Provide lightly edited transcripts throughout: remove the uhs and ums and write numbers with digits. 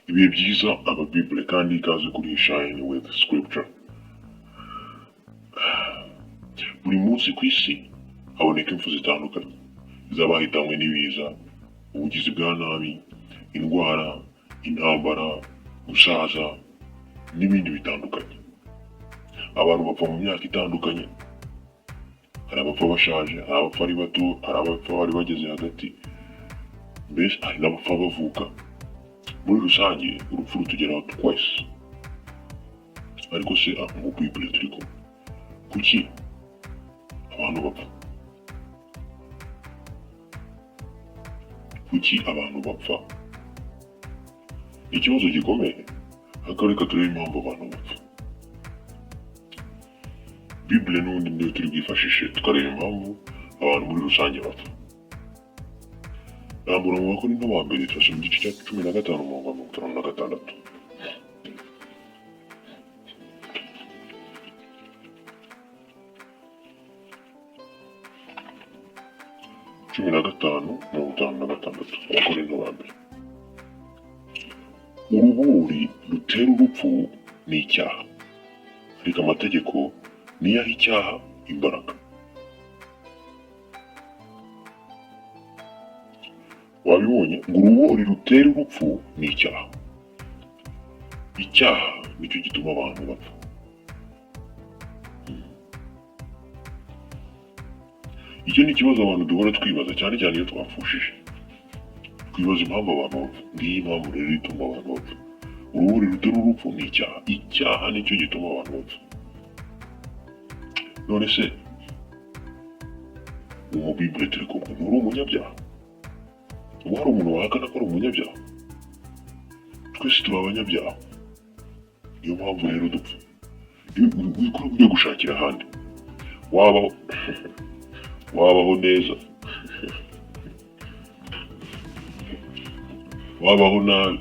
ibihe byiza aba Bible kandi ikaze kuri Shine with Scripture. Buri munsi ku isi haboneka impfu zitandukanye z'abahitanywe n'ibiza, ubugizi bwa nabi, indwara, intambara, gusaza n'ibindi bitandukanye. Abantu bapfa mu myaka itandukanye, hari abapfa bashaje, hari abapfa ari bato, hari abapfa bari bageze hagati, mbese hari n'abapfa bavuka. Muri rusange urupfu rutugeraho twese. Ariko se mu Bible turi kumwe, kuki abantu bapfa? Kuki abantu bapfa? Ikibazo gikomeye, ariko reka turebe impamvu abantu bapfa. Bible n'ubundi niyo turi bwifashishe tukareba impamvu abantu muri rusange bapfa. Rambura mu Bakorinto ba mbere turasoma igice cya 15 umurongo wa 56. Abakorinto ba mbere. Uruburi rutera urupfu ni icyaha, ariko amategeko niyo aha icyaha imbaraga. Wabibonye ngo uruburi rutera urupfu ni icyaha. Icyaha nicyo gituma abantu bapfa. Icyo ni ikibazo abantu duhora twibaza, cyane cyane iyo twapfushije. Twibaza impamvu abantu bapfa. Ngiyi impamvu rero ituma abantu bapfa. Uruburi rutera urupfu ni icyaha. Icyaha nicyo gituma abantu bapfa. None se mu Bible turi kumwe, nturi umunyabyaha? Ubu hari umuntu wahakana ko ari umunyabyaha? Twese turi abanyabyaha. Niyo mpamvu rero dupfa. Wikora ujya gushakira ahandi. Wabaho neza, wabaho nabi.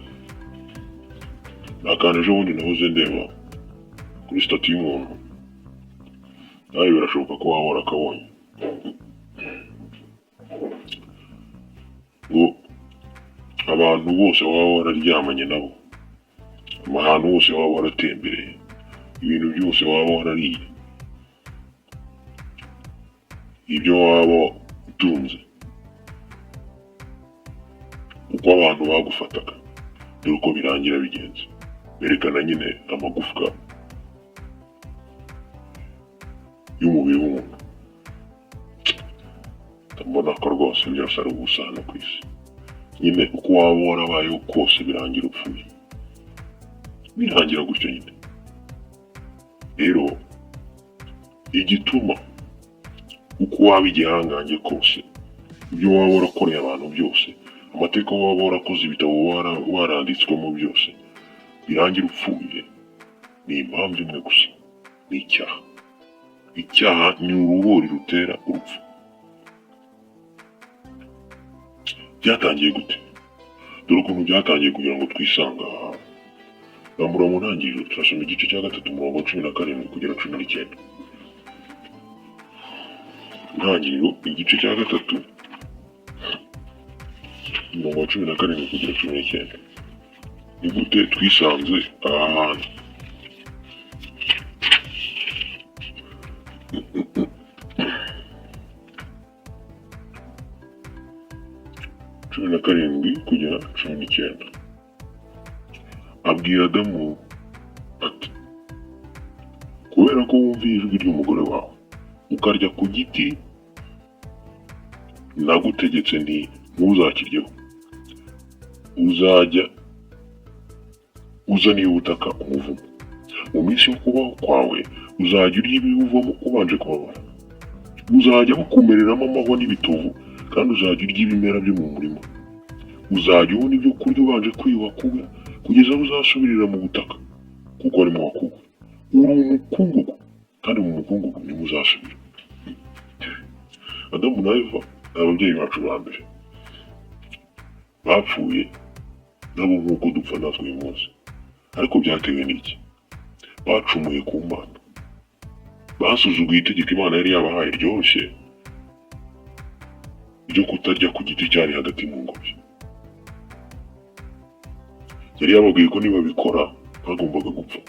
Nakana ejo bundi nahoze ndeba kuri stati y'umuntu, nawe birashoboka ko waba warakabonye, ngo abantu bose waba wararyamanye nabo, ahantu hose waba waratembereye, ibintu byose waba warariye, ibyo waba utunze, uko abantu bagufataga, dore uko birangira bigenze. Berekana nyine amagufwa y'umubiri w'umuntu. Ndabona ko rwose byose ari ubusa hano ku isi. Nyine uko waba warabayeho kose birangira upfuye. Birangira gutyo nyine. Rero igituma uko waba igihangange kose, ibyo waba warakoreye abantu byose, amateka waba warakoze, ibitabo waranditswemo byose, birangira upfuye, ni impamvu imwe gusa, ni icyaha. Icyaha ni uruburi rutera urupfu. Byatangiye gute? Dore ukuntu byatangiye kugira ngo twisanga aha. Rambura mu ntangiriro turasoma igice cya 3 umurongo wa 17 kugera 19. Ntangiriro igice cya 3 umurongo wa 17 kugera 19. Ni gute twisanze aha hantu? Cumi na karindwi kugera 19. Abwira Adamu ati, kubera ko wumviye ijwi ry'umugore wawe ukarya ku giti nagutegetse nti ntuzakiryeho, uzajya uzaniye ubutaka umuvumo. Mu minsi yo kubaho kwawe uzajya urya ibiwuvamo ubanje kubabara. Uzajya bukumereramo amahwa n'ibitovu, kandi uzajya urya ibimera byo mu murima. Uzajya ubona ibyo kurya ubanje kwiyubaka kugeza aho uzasubirira mu butaka, kuko ari mu wakuwe. Uri umukungugu, kandi mu mukungugu niho uzasubira. Adamu na Eva ni ababyeyi bacu ba mbere. Bapfuye nabo nk'uko dupfa natwe uyu munsi. Ariko byatewe n'iki? Bacumuye ku Mana. Basuzuguye itegeko Imana yari yabahaye ryoroshye ryo kutarya ku giti cyari hagati mu ngobyi. yari yababwiye ko niba bikora bagombaga gupfa.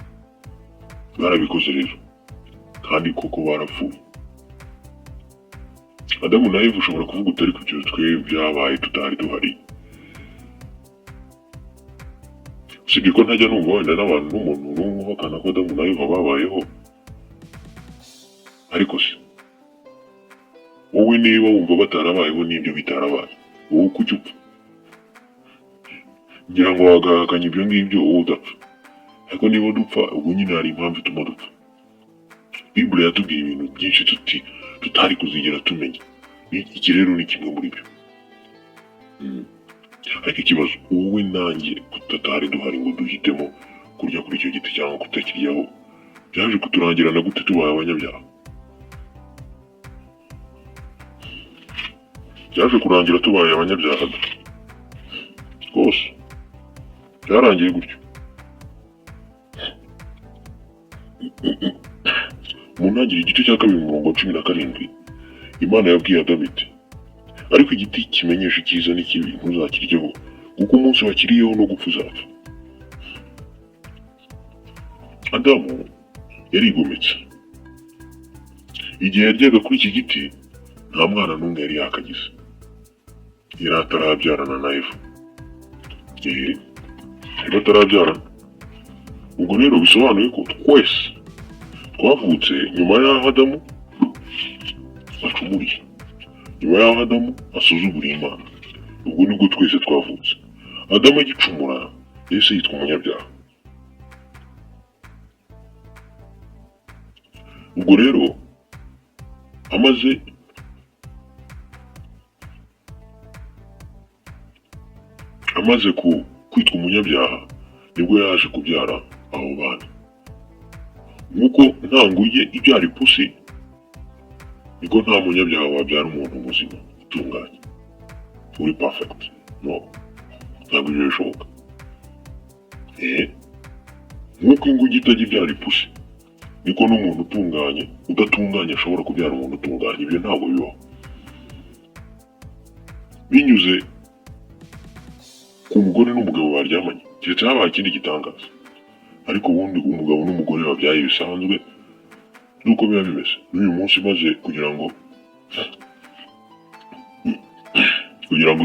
Barabikoze rero kandi koko barapfuye. Adamu na Eva ushobora kuvuga utari ku cyo twe byabaye tutari duhari. Usibye ko ntajya numva wenda n'abantu n'umuntu n'umwe uhakana ko Adamu na Eva babayeho. Ariko se wowe niba wumva batarabayeho n'ibyo bitarabaye, wowe kuki upfa? Ngira ngo wagahakanya ibyo ngibyo wowe udapfa. Ariko niba dupfa ubwo nyine hari impamvu ituma dupfa. Bible yatubwiye ibintu byinshi tutari kuzigera tumenya. Iki rero ni kimwe muri byo. Ariko ikibazo wowe nanjye tutari duhari ngo duhitemo kurya kuri icyo giti cyangwa kutakiryaho, byaje kuturangirana gute tubaye abanyabyaha? Byaje kurangira tubaye abanyabyaha rwose, byarangiye gutyo. Mu ntangiriro igice cya 2:17 Imana yabwiye Adamu iti, ariko igiti kimenyesha icyiza n'ikibi ntuzakiryeho, kuko umunsi wakiriyeho no gupfa uzapfa. Adamu yarigometse. Igihe yaryaga kuri iki giti nta mwana n'umwe yari yakagize. Yari atarabyarana na Eva. Eva atarabyarana. Ubwo rero bisobanuye ko twese twavutse nyuma y'aho Adamu acumuriye, nyuma y'aho Adamu asuzuguriye Imana. Ubwo nibwo twese twavutse. Adamu agicumura yahise yitwa umunyabyaha. Ubwo rero amaze kwitwa umunyabyaha nibwo yaje kubyara abo bana. Nk'uko ntanguye ibyara ipusi, niko nta munyabyaha wabyara umuntu muzima utunganye uri perfect. No, ntabwo ibyo bishoboka. Nk'uko inguge itajya ibyara ipusi, niko n'umuntu udatunganye ashobora kubyara umuntu utunganye. Ibyo ntabwo bibaho. Binyuze ku mugore n'umugabo baryamanye, keretse habaye ikindi gitangaza. Ariko ubundi umugabo n'umugore babyaye bisanzwe nuko biba bimeze. N'uyu munsi maze kugira ngo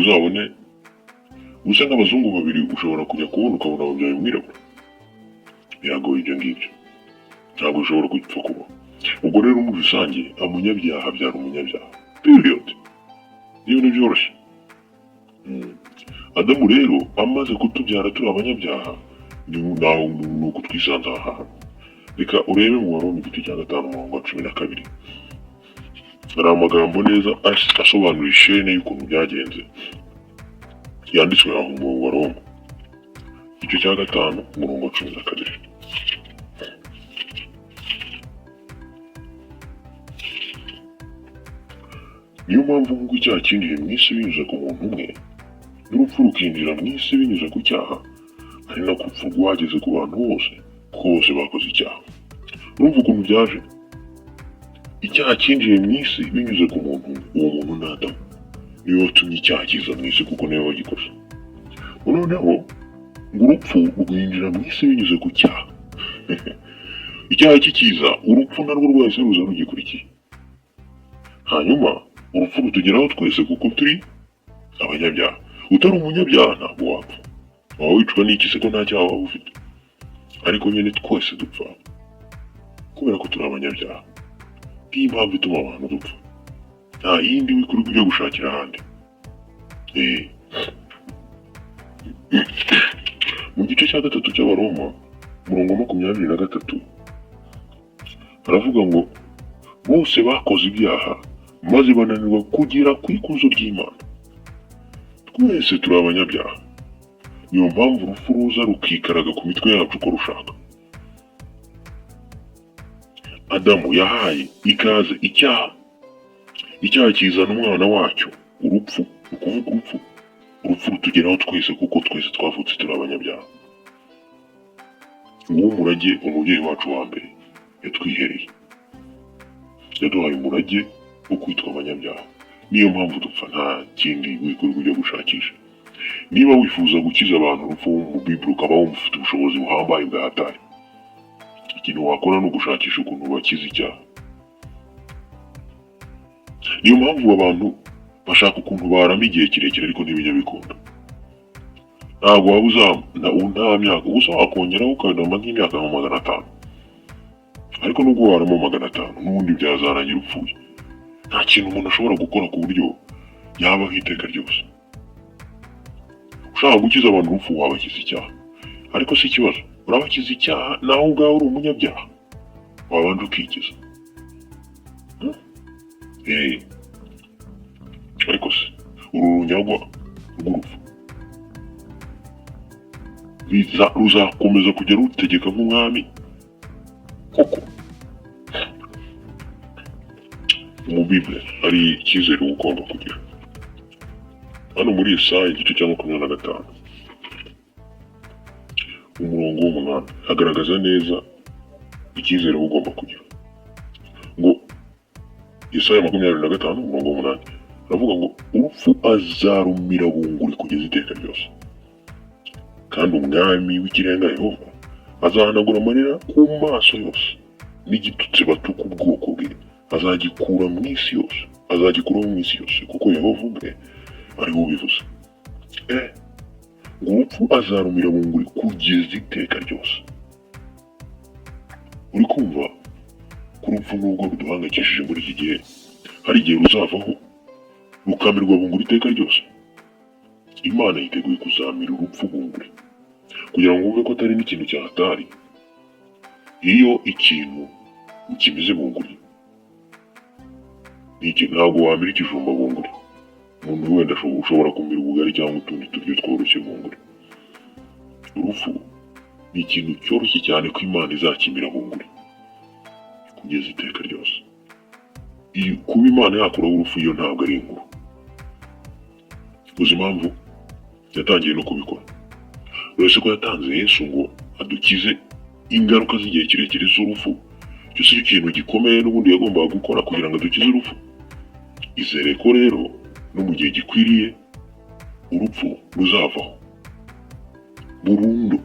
uzabone usa nk'abazungu babiri, ushobora kujya kubona ukabona babyaye umwirabura. Biragoye ibyo ngibyo, ntabwo ushobora gupfa kuba. Ubwo rero muri rusange umunyabyaha abyara umunyabyaha, period. Ibintu byoroshye. Adamu rero amaze kutubyara turi abanyabyaha, nawe nuko twisanze aha. Reka urebe mu Waroma igice cya 5:12. Hari amagambo neza asobanura ishene y'ukuntu byagenze, yanditswe aho mu Waroma igice cya 5:12. Niyo mpamvu nk'uko icyaha cyinjiye mu isi binyuze ku muntu umwe, n'urupfu rukinjira mu isi binyuze ku cyaha, ari nako urupfu rwageze ku bantu bose, kuko bose bakoze icyaha. Urumva ukuntu byaje? Icyaha cyinjiye mu isi binyuze ku muntu umwe. Uwo muntu ni Adamu. Niwe watumye icyaha kiza mu isi, kuko niwe wagikoze. Noneho ngo urupfu rwinjira mu isi binyuze ku cyaha. Icyaha kikiza, urupfu narwo rwahise ruza rugikurikiye. Hanyuma urupfu rutugeraho twese kuko turi abanyabyaha. Utari umunyabyaha ntabwo wapfa. Waba wicwa n'iki se ko nta cyaha waba ufite? Ariko nyine twese dupfa kubera ko turi abanyabyaha. Iyi mpamvu ituma abantu dupfa, nta yindi wikuri kujya gushakira ahandi. Mu gice cya 3 cy'Abaroma 23 haravuga ngo bose bakoze ibyaha maze bananirwa kugera ku ikuzo ry'Imana. Twese turi abanyabyaha. Niyo mpamvu urupfu ruza rukikaraga ku mitwe yacu uko rushaka. Adamu yahaye ikaze icyaha. Icyaha kizana umwana wacyo, urupfu. Ukuvuga urupfu rutugeraho twese kuko twese twavutse turi abanyabyaha. Uwo murage umubyeyi wacu wa mbere yatwihereye, yaduhaye umurage wo kwitwa abanyabyaha. Niyo mpamvu dupfa, nta kindi wikora ujya gushakisha. niba wifuza gukiza abantu urupfu mu Bible ukaba wumva ufite ubushobozi buhambaye bwa hatari, ikintu wakora ni ugushakisha ukuntu bakiza icyaha. Niyo mpamvu abantu bashaka ukuntu barama igihe kirekire ariko ntibijya bikunda. Ntabwo waba nta myaka gusa wakongeraho ukarama nk'imyaka nka 500, ariko nubwo warama 500 n'ubundi byazarangira upfuye. Nta kintu umuntu ashobora gukora ku buryo yabaho iteka ryose. Ushaka gukiza abantu urupfu wabakiza icyaha, ariko si ikibazo urabakiza icyaha nawe ubwawe uri umunyabyaha, wabanje ukikiza. Ariko se uru runyagwa rw'urupfu ruzakomeza kujya rutegeka nk'umwami koko? Mu Bible hari icyizere ugomba kugira. Hano muri Yesaya igice cya 25 umurongo w'8 hagaragaza neza icyizere ugomba kugira. Ngo Yesaya 25 umurongo w'8 aravuga ngo urupfu azarumira bunguri kugeza iteka ryose, kandi umwami w'ikirenga Yehova azahanagura amarira ku maso yose, n'igitutsi batuka ubwoko bwe azagikura mu isi yose, kuko Yehova ubwe ari we ubivuze. Ngo urupfu azarumira bunguri kugeza iteka ryose. Uri kumva ko urupfu nubwo ruduhangayikishije muri iki gihe, hari igihe ruzavaho rukamirwa bunguri iteka ryose. Imana yiteguye kuzamira urupfu bunguri kugira ngo wumve ko atari n'ikintu cya hatari. Iyo ikintu kimeze bunguri, ntabwo wamira ikijumba bunguri. Umuntu wenda ushobora kumira ubugari cyangwa utundi turyo tworoshye bunguri. Urupfu ni ikintu cyoroshye cyane ko Imana izakimira bunguri kugeza iteka ryose. Kuba Imana yakuraho urupfu iyo ntabwo ari inkuru. Uzi impamvu yatangiye no kubikora? Uretse ko yatanze Yesu ngo adukize ingaruka z'igihe kirekire z'urupfu. Icyo si ikintu gikomeye n'ubundi yagombaga gukora kugira ngo adukize urupfu. Izere ko rero no mu gihe gikwiriye urupfu ruzavaho burundu.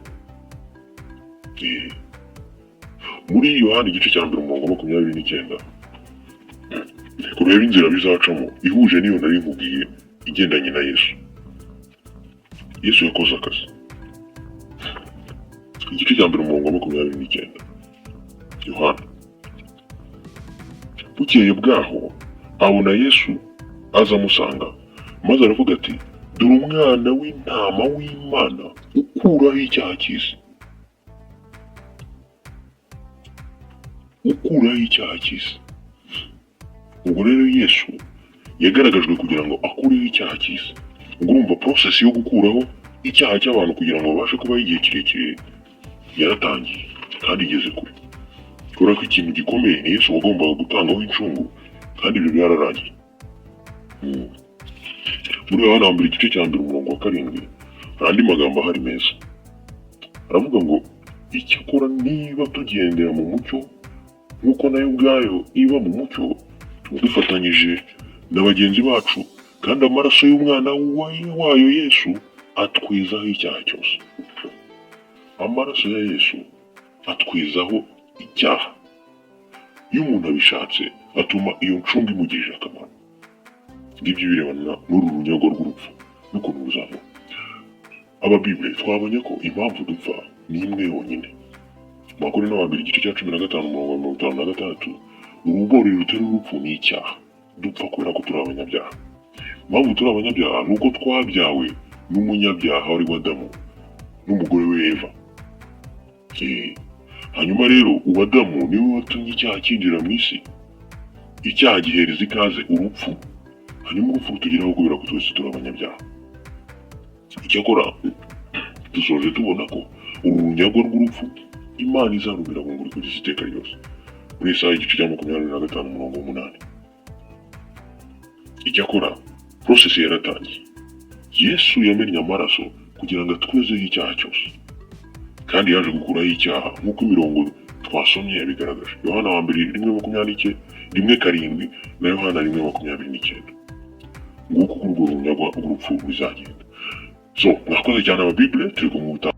Muri Yohana igice cya 1 umurongo 29 kureba inzira bizacamo ihuje n'iyo nari nkubwiye igendanye na Yesu. Yesu yakoze akazi. Igice cya 1 umurongo 29 Yohana. Bukeye bwaho abona Yesu aza amusanga, maze aravuga ati dore umwana w'intama w'Imana ukuraho icyaha cy'isi. Ubwo rero Yesu yagaragajwe kugira ngo akureho icyaha cy'isi. Ubwo urumva process yo gukuraho icyaha cy'abantu kugira ngo babashe kubaho igihe kirekire yaratangiye kandi igeze kure. Kubera ko ikintu gikomeye ni Yesu wagombaga gutangaho incungu, kandi ibyo byararangiye. Muri Yohana mbere igice cya 1 umurongo wa 7 hari andi magambo ahari meza. Aravuga ngo icyakora niba tugendera mu mucyo nk'uko nayo ubwayo iba mu mucyo, dufatanyije na bagenzi bacu, kandi amaraso y'umwana wayo Yesu atwizaho icyaha cyose. Amaraso ya Yesu atwizaho icyaha. Iyo umuntu abishatse atuma iyo ncungu imugirira akamaro. Ngibyo birebana n'uru runyago rw'urupfu n'ukuntu ruzavaho. Ababibure twabonye ko impamvu dupfa ni imwe yonyine. Makorino wa mbere igice cya 15 umurongo 56 urubori rutera urupfu ni icyaha. Dupfa kubera ko turi abanyabyaha. Impamvu turi abanyabyaha ni uko twabyawe n'umunyabyaha wari Adamu n'umugore we Eva. Hanyuma rero Adamu niwe watumye icyaha cyinjira mu isi. Icyaha gihereza ikaze urupfu, hanyuma urupfu rutugeraho kubera ko twese turi abanyabyaha. Icyakora dusoje tubona ko uru runyago rw'urupfu Imana izarumira bunguri kugeza iteka ryose. Muri Yesaya igice cya 25 umurongo 8. Icyakora process yaratangiye. Yesu yamennye amaraso kugira ngo atwezeho icyaha cyose, kandi yaje gukuraho icyaha nk'uko imirongo twasomye yabigaragaje. Yohana wa mbere 1:7 na Yohana 1:29. Nguko urwo runyago rw'urupfu ruzagenda. so mwakoze cyane ababibule turi kumwe ubutaha.